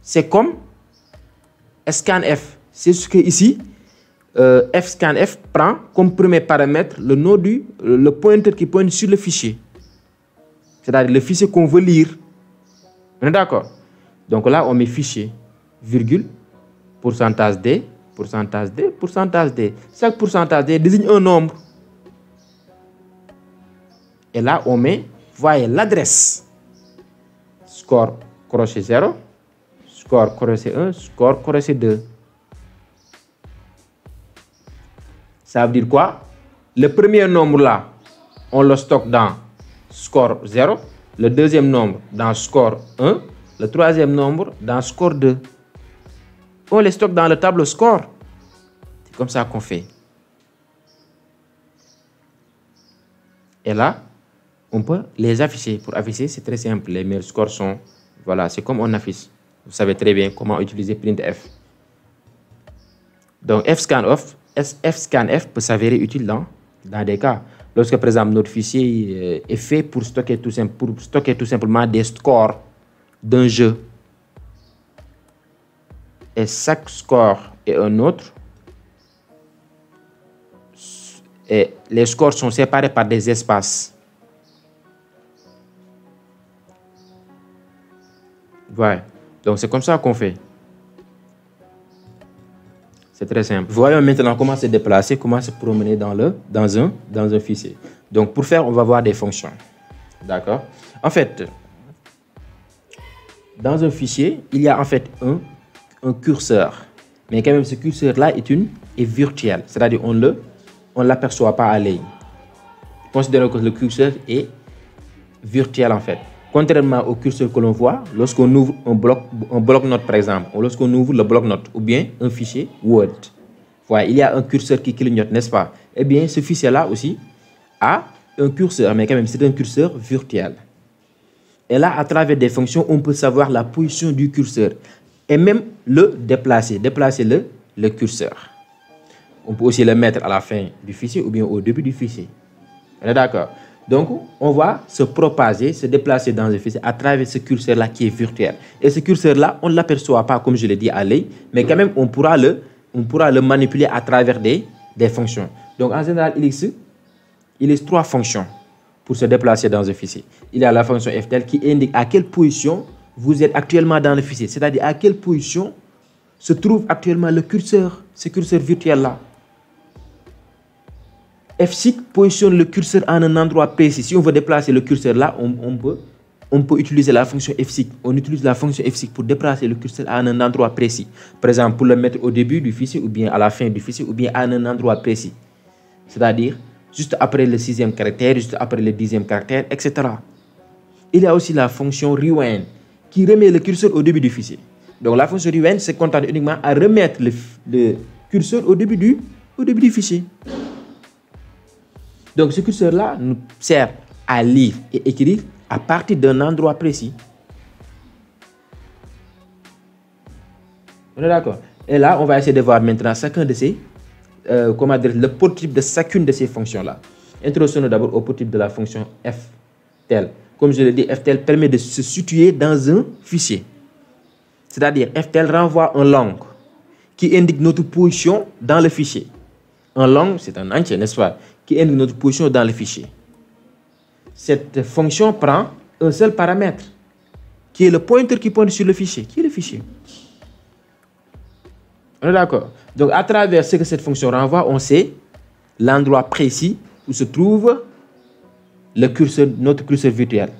c'est comme scanf. C'est ce que ici, fscanf prend comme premier paramètre le nom le pointeur qui pointe sur le fichier. C'est-à-dire le fichier qu'on veut lire. On est d'accord? Donc là, on met fichier, virgule, pourcentage D, pourcentage D, pourcentage D. Chaque pourcentage D désigne un nombre. Et là, on met, voyez, l'adresse. Score crochet 0, score crochet 1, score crochet 2. Ça veut dire quoi? Le premier nombre là, on le stocke dans score 0. Le deuxième nombre dans score 1. Le troisième nombre dans score 2. On les stocke dans le tableau score. C'est comme ça qu'on fait. Et là, on peut les afficher. Pour afficher, c'est très simple. Les meilleurs scores sont, voilà, c'est comme on affiche. Vous savez très bien comment utiliser printf. Donc, fscanf peut s'avérer utile dans des cas. Lorsque, par exemple, notre fichier est fait pour stocker tout simplement des scores d'un jeu. Et chaque score est un autre. Et les scores sont séparés par des espaces. Voilà. Donc, c'est comme ça qu'on fait. C'est très simple. Voyons maintenant comment se déplacer, comment se promener dans un fichier. Donc, pour faire, on va voir des fonctions. D'accord? En fait, dans un fichier, il y a en fait un curseur. Mais quand même, ce curseur-là est virtuel. C'est-à-dire, on ne l'aperçoit pas à l'œil. Considérons que le curseur est virtuel en fait. Contrairement au curseur que l'on voit lorsqu'on ouvre un bloc-notes par exemple, ou lorsqu'on ouvre le bloc-notes ou bien un fichier Word. Voilà, il y a un curseur qui clignote, n'est-ce pas? Eh bien, ce fichier-là aussi a un curseur, mais quand même, c'est un curseur virtuel. Et là, à travers des fonctions, on peut savoir la position du curseur et même le déplacer le curseur. On peut aussi le mettre à la fin du fichier ou bien au début du fichier. On est d'accord? Donc, on va se propager, se déplacer dans un fichier à travers ce curseur-là qui est virtuel. Et ce curseur-là, on ne l'aperçoit pas, comme je l'ai dit, à l'œil, mais quand même, on pourra le manipuler à travers des fonctions. Donc, en général, il existe 3 fonctions pour se déplacer dans un fichier. Il y a la fonction ftl qui indique à quelle position vous êtes actuellement dans le fichier, c'est-à-dire à quelle position se trouve actuellement le curseur, ce curseur virtuel-là. fseek positionne le curseur en un endroit précis. Si on veut déplacer le curseur là, on peut utiliser la fonction fseek. On utilise la fonction fseek pour déplacer le curseur à un endroit précis. Par exemple, pour le mettre au début du fichier ou bien à la fin du fichier ou bien à un endroit précis. C'est-à-dire juste après le 6e caractère, juste après le 10e caractère, etc. Il y a aussi la fonction rewind qui remet le curseur au début du fichier. Donc la fonction rewind se contente uniquement à remettre le curseur au début du fichier. Donc, ce curseur-là nous sert à lire et écrire à partir d'un endroit précis. On est d'accord? Et là, on va essayer de voir maintenant chacun de ces, le prototype de chacune de ces fonctions-là. Introduisons d'abord au prototype de la fonction ftl. Comme je l'ai dit, ftl permet de se situer dans un fichier. C'est-à-dire, ftl renvoie un long qui indique notre position dans le fichier. Un long, c'est un entier, n'est-ce pas, qui indique notre position dans le fichier. Cette fonction prend un seul paramètre, qui est le pointeur qui pointe sur le fichier. Qui est le fichier? On est d'accord? Donc, à travers ce que cette fonction renvoie, on sait l'endroit précis où se trouve le curseur, notre curseur virtuel,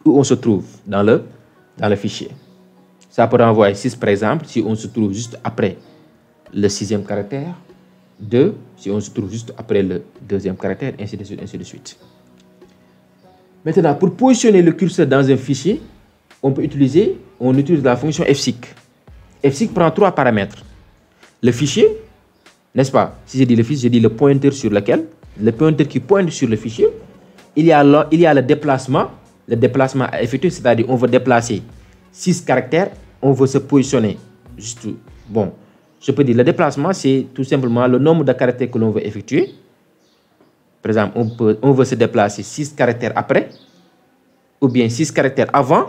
où on se trouve dans le fichier. Ça peut renvoyer 6 par exemple, si on se trouve juste après le 6e caractère, 2, si on se trouve juste après le 2e caractère, ainsi de suite, ainsi de suite. Maintenant, pour positionner le curseur dans un fichier, on utilise la fonction fseek. Fseek prend 3 paramètres. Le fichier, n'est-ce pas? Si je dis le fichier, je dis le pointeur sur lequel, le pointeur qui pointe sur le fichier. Il y a le déplacement à effectuer, c'est-à-dire on veut déplacer 6 caractères, on veut se positionner. Juste, bon, je peux dire le déplacement, c'est tout simplement le nombre de caractères que l'on veut effectuer. Par exemple, on veut se déplacer 6 caractères après, ou bien 6 caractères avant,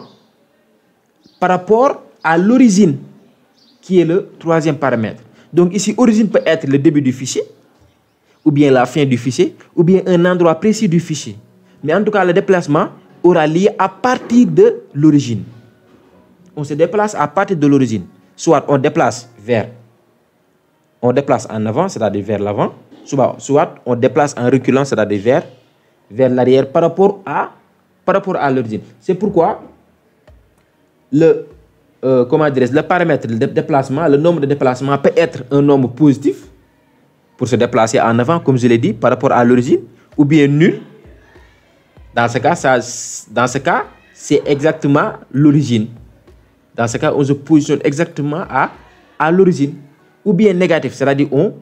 par rapport à l'origine, qui est le 3e paramètre. Donc ici, origine peut être le début du fichier, ou bien la fin du fichier, ou bien un endroit précis du fichier. Mais en tout cas, le déplacement aura lieu à partir de l'origine. On se déplace à partir de l'origine. Soit on déplace en avant, c'est-à-dire vers l'avant, soit on déplace en reculant, c'est-à-dire vers l'arrière par rapport à l'origine. C'est pourquoi le paramètre de déplacement, le nombre de déplacements peut être un nombre positif pour se déplacer en avant, comme je l'ai dit, par rapport à l'origine, ou bien nul. Dans ce cas, c'est exactement l'origine. Dans ce cas, on se positionne exactement à l'origine. Ou bien négatif, c'est-à-dire on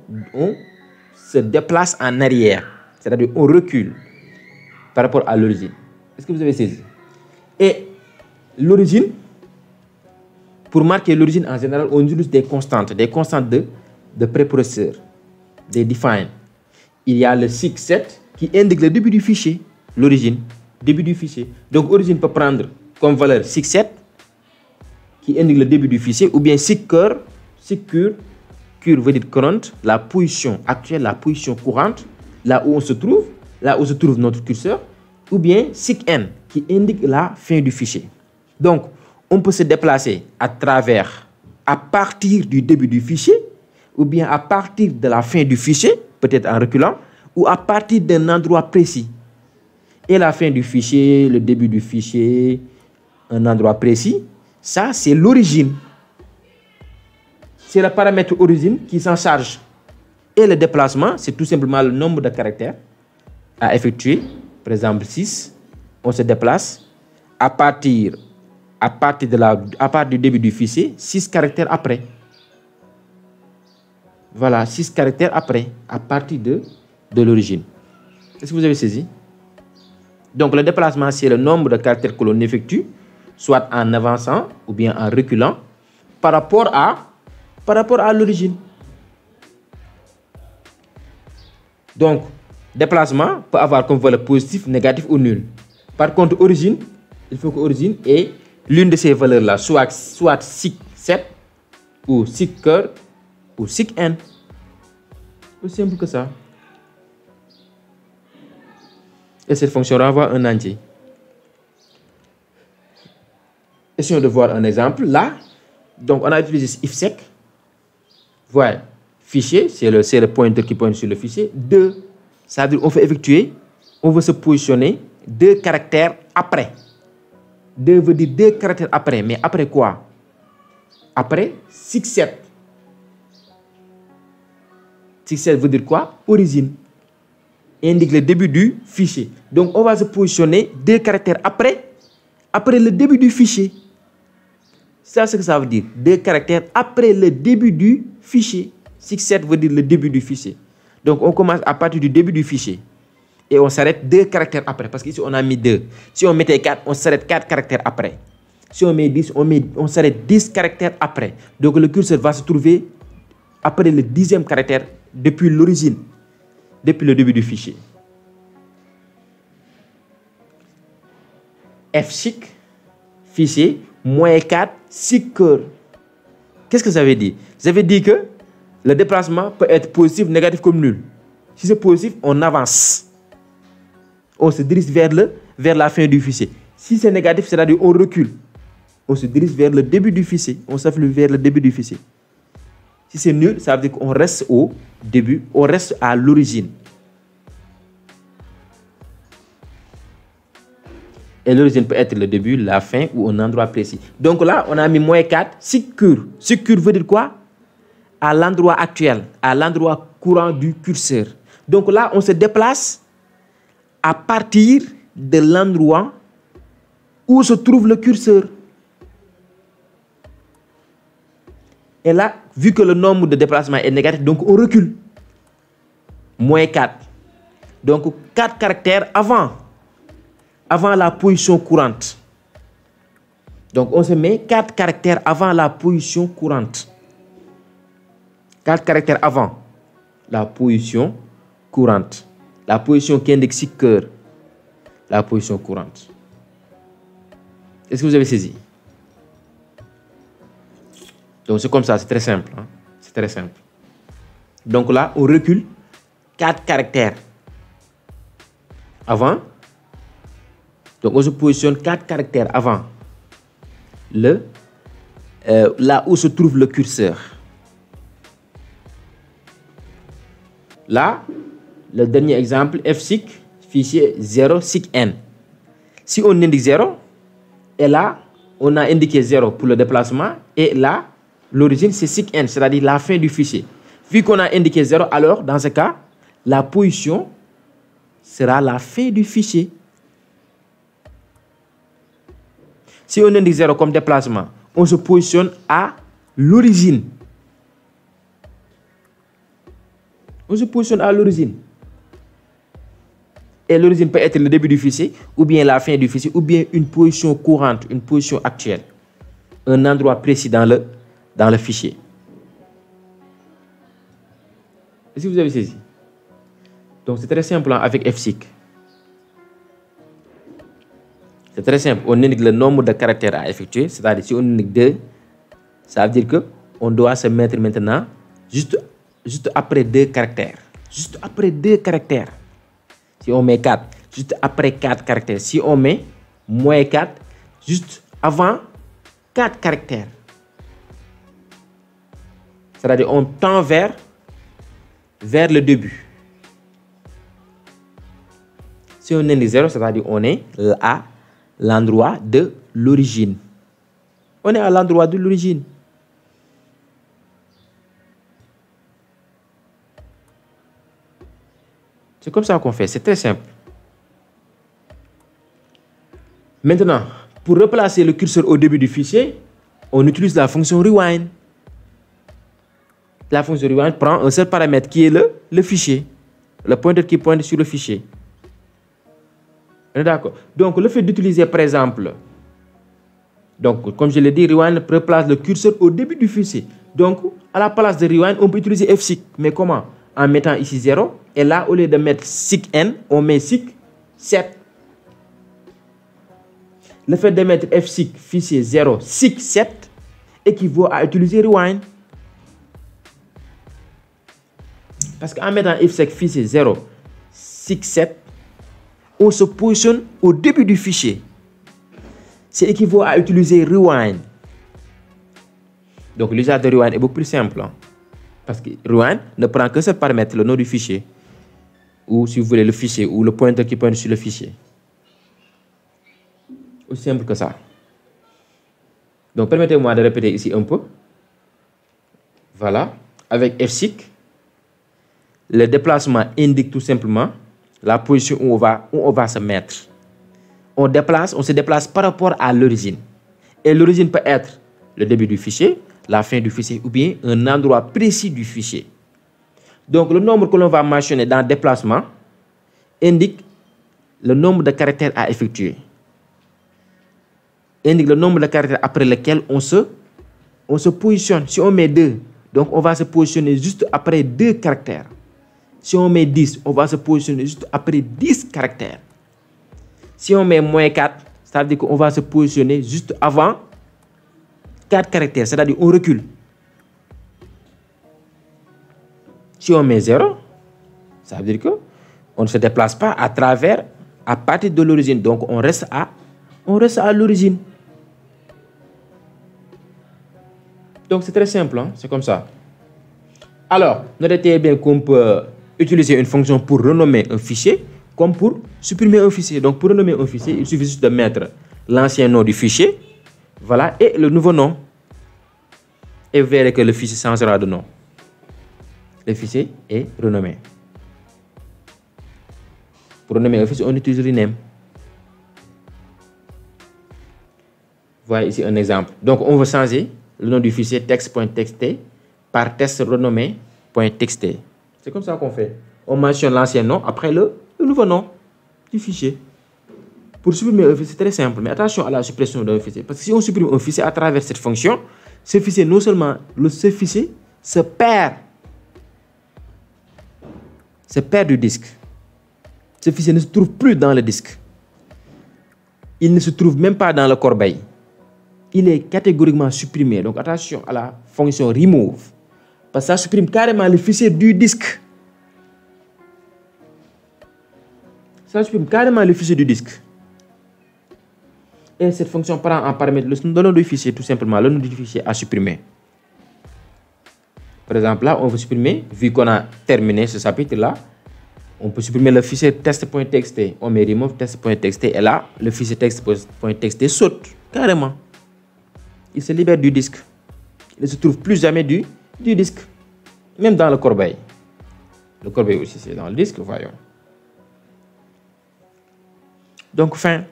se déplace en arrière, c'est-à-dire on recule par rapport à l'origine. Est-ce que vous avez saisi? Et l'origine, pour marquer l'origine en général, on utilise des constantes de préprocesseur, des define. Il y a le SIG7 qui indique le début du fichier, l'origine, début du fichier. Donc, origine peut prendre comme valeur SIG7 qui indique le début du fichier, ou bien SIGCUR, cure veut dire current, la position actuelle, la position courante, là où on se trouve, notre curseur, ou bien SIGN qui indique la fin du fichier. Donc, on peut se déplacer à partir du début du fichier, ou bien à partir de la fin du fichier, peut-être en reculant, ou à partir d'un endroit précis. Et la fin du fichier, le début du fichier, un endroit précis, ça c'est l'origine. C'est le paramètre origine qui s'en charge. Et le déplacement, c'est tout simplement le nombre de caractères à effectuer. Par exemple 6, on se déplace à partir du début du fichier, 6 caractères après. Voilà, 6 caractères après, à partir de l'origine. Est-ce que vous avez saisi? Donc, le déplacement, c'est le nombre de caractères que l'on effectue, soit en avançant ou bien en reculant, par rapport à l'origine. Donc, déplacement peut avoir comme valeur positif, négatif ou nul. Par contre, origine, il faut que origine ait l'une de ces valeurs-là, soit SIG7 ou SIGCUR ou SIGN. Aussi simple que ça. Et cette fonction renvoie un entier. Essayons de voir un exemple. Là, donc on a utilisé ifsec. Voilà, fichier, c'est le pointeur qui pointe sur le fichier. 2, ça veut dire on fait effectuer, on veut se positionner 2 caractères après. 2 veut dire 2 caractères après, mais après quoi? Après SIG7. SIG7 veut dire quoi? Origine. Indique le début du fichier. Donc, on va se positionner 2 caractères après le début du fichier. C'est ce que ça veut dire. 2 caractères après le début du fichier. SIG7 veut dire le début du fichier. Donc, on commence à partir du début du fichier. Et on s'arrête 2 caractères après. Parce qu'ici, on a mis 2. Si on mettait 4, on s'arrête 4 caractères après. Si on met 10, on s'arrête 10 caractères après. Donc, le curseur va se trouver après le 10e caractère depuis l'origine. Depuis le début du fichier. fsig, fichier, moins 4, SIGCUR. Qu'est-ce que ça veut dire? Ça veut dire que le déplacement peut être positif, négatif comme nul. Si c'est positif, on avance. On se dirige vers la fin du fichier. Si c'est négatif, c'est-à-dire on recule. On se dirige vers le début du fichier. On s'afflue vers le début du fichier. Si c'est nul, ça veut dire qu'on reste au début, on reste à l'origine. Et l'origine peut être le début, la fin ou un endroit précis. Donc là, on a mis moins 4, SIGCUR. SIGCUR veut dire quoi? À l'endroit actuel, à l'endroit courant du curseur. Donc là, on se déplace à partir de l'endroit où se trouve le curseur. Et là, vu que le nombre de déplacements est négatif, donc on recule. Moins 4. Donc 4 caractères avant la position courante. Donc on se met 4 caractères avant la position courante. 4 caractères avant la position courante. La position qui indique SIGCUR. La position courante. Est-ce que vous avez saisi? Donc c'est comme ça, c'est très simple. Hein? C'est très simple. Donc là, on recule 4 caractères avant. Donc on se positionne 4 caractères avant là où se trouve le curseur. Là, le dernier exemple, fsig, fichier 0, SIGN. Si on indique 0, et là, on a indiqué 0 pour le déplacement, et là, l'origine, c'est SIGN, c'est-à-dire la fin du fichier. Vu qu'on a indiqué 0, alors, dans ce cas, la position sera la fin du fichier. Si on indique 0 comme déplacement, on se positionne à l'origine. On se positionne à l'origine. Et l'origine peut être le début du fichier, ou bien la fin du fichier, ou bien une position courante, une position actuelle. Un endroit précis dans le fichier. Est-ce que vous avez saisi? Donc c'est très simple avec fseek. C'est très simple. On indique le nombre de caractères à effectuer, c'est-à-dire si on indique 2, ça veut dire que on doit se mettre maintenant juste après 2 caractères. Juste après 2 caractères. Si on met 4, juste après 4 caractères. Si on met moins 4, juste avant 4 caractères. C'est-à-dire on tend vers le début. Si on indique 0, c'est-à-dire on est à l'endroit de l'origine. On est à l'endroit de l'origine. C'est comme ça qu'on fait, c'est très simple. Maintenant, pour replacer le curseur au début du fichier, on utilise la fonction rewind. La fonction rewind prend un seul paramètre qui est le fichier. Le pointeur qui pointe sur le fichier. D'accord. Donc, le fait d'utiliser, par exemple, donc, comme je l'ai dit, rewind replace le curseur au début du fichier. Donc, à la place de rewind, on peut utiliser fseek. Mais comment? En mettant ici 0. Et là, au lieu de mettre seek n, on met seek 7. Le fait de mettre fseek fichier 0 seek 7 équivaut à utiliser rewind. Parce qu'en mettant fseek fichier 0 seek 7, on se positionne au début du fichier. C'est équivaut à utiliser rewind. Donc l'usage de rewind est beaucoup plus simple. Parce que rewind ne prend que seul paramètre, le nom du fichier. Ou si vous voulez le fichier, ou le pointeur qui pointe sur le fichier. Aussi simple que ça. Donc permettez-moi de répéter ici un peu. Voilà. Avec fseek, le déplacement indique tout simplement la position où on va se mettre. On se déplace par rapport à l'origine. Et l'origine peut être le début du fichier, la fin du fichier, ou bien un endroit précis du fichier. Donc le nombre que l'on va mentionner dans déplacement indique le nombre de caractères à effectuer. Indique le nombre de caractères après lequel on se positionne. Si on met 2, donc on va se positionner juste après 2 caractères. Si on met 10, on va se positionner juste après 10 caractères. Si on met moins 4, ça veut dire qu'on va se positionner juste avant 4 caractères, c'est-à-dire on recule. Si on met 0, ça veut dire qu'on ne se déplace pas à partir de l'origine. Donc on reste à l'origine. Donc c'est très simple, hein? C'est comme ça. Alors, notez bien qu'on peut utiliser une fonction pour renommer un fichier comme pour supprimer un fichier. Donc pour renommer un fichier, il suffit juste de mettre l'ancien nom du fichier, voilà, et le nouveau nom. Et vous verrez que le fichier changera de nom. Le fichier est renommé. Pour renommer un fichier, on utilise rename. Voyez ici un exemple. Donc on veut changer le nom du fichier text.txt par test renommé.txt. C'est comme ça qu'on fait. On mentionne l'ancien nom après le nouveau nom du fichier. Pour supprimer un fichier, c'est très simple. Mais attention à la suppression d'un fichier. Parce que si on supprime un fichier à travers cette fonction, ce fichier, non seulement ce fichier se perd du disque. Ce fichier ne se trouve plus dans le disque. Il ne se trouve même pas dans le corbeille. Il est catégoriquement supprimé. Donc attention à la fonction remove. Parce que ça supprime carrément le fichier du disque. Ça supprime carrément le fichier du disque. Et cette fonction prend en paramètre le nom du fichier, tout simplement, le nom du fichier à supprimer. Par exemple, là, on veut supprimer, vu qu'on a terminé ce chapitre-là, on peut supprimer le fichier test.txt. On met remove test.txt et là, le fichier test.txt saute carrément. Il se libère du disque. Il ne se trouve plus jamais du disque. Même dans le corbeil. Le corbeil aussi, c'est dans le disque, voyons. Donc, fin.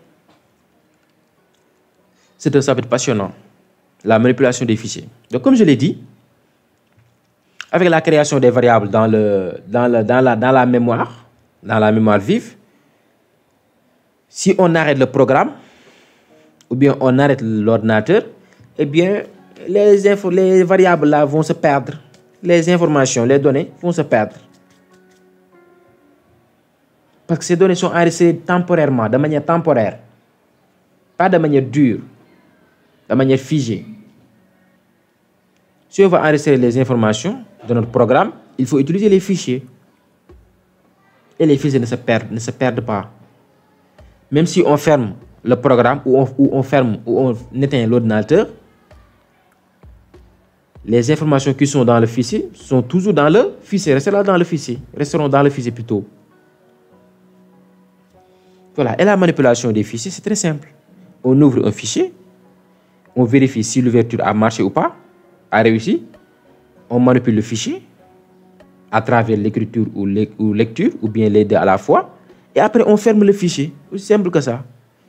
C'est un chapitre passionnant. La manipulation des fichiers. Donc, comme je l'ai dit, avec la création des variables dans la mémoire vive, Si on arrête le programme, ou bien on arrête l'ordinateur, eh bien, les variables là vont se perdre. Les informations, les données vont se perdre. Parce que ces données sont enregistrées temporairement, de manière temporaire. Pas de manière dure, de manière figée. Si on veut enregistrer les informations de notre programme, il faut utiliser les fichiers. Et les fichiers ne se perdent pas. Même si on ferme le programme ou on éteint l'ordinateur, les informations qui sont dans le fichier sont toujours dans le fichier, resteront dans le fichier plutôt. Voilà, et la manipulation des fichiers, c'est très simple. On ouvre un fichier, on vérifie si l'ouverture a marché ou pas, a réussi, on manipule le fichier à travers l'écriture ou lecture, ou bien les deux à la fois, et après on ferme le fichier. Aussi simple que ça.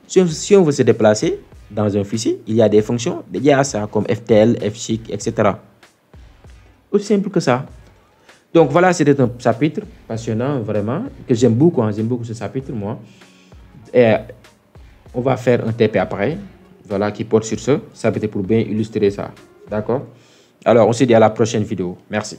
Si on veut se déplacer dans un fichier, il y a des fonctions dédiées à ça, comme FTL, FChic, etc. Aussi simple que ça. Donc voilà, c'était un chapitre passionnant, vraiment, que j'aime beaucoup. J'aime beaucoup ce chapitre, moi. Et on va faire un TP après, voilà, qui porte sur ce chapitre pour bien illustrer ça. D'accord? Alors, on se dit à la prochaine vidéo. Merci.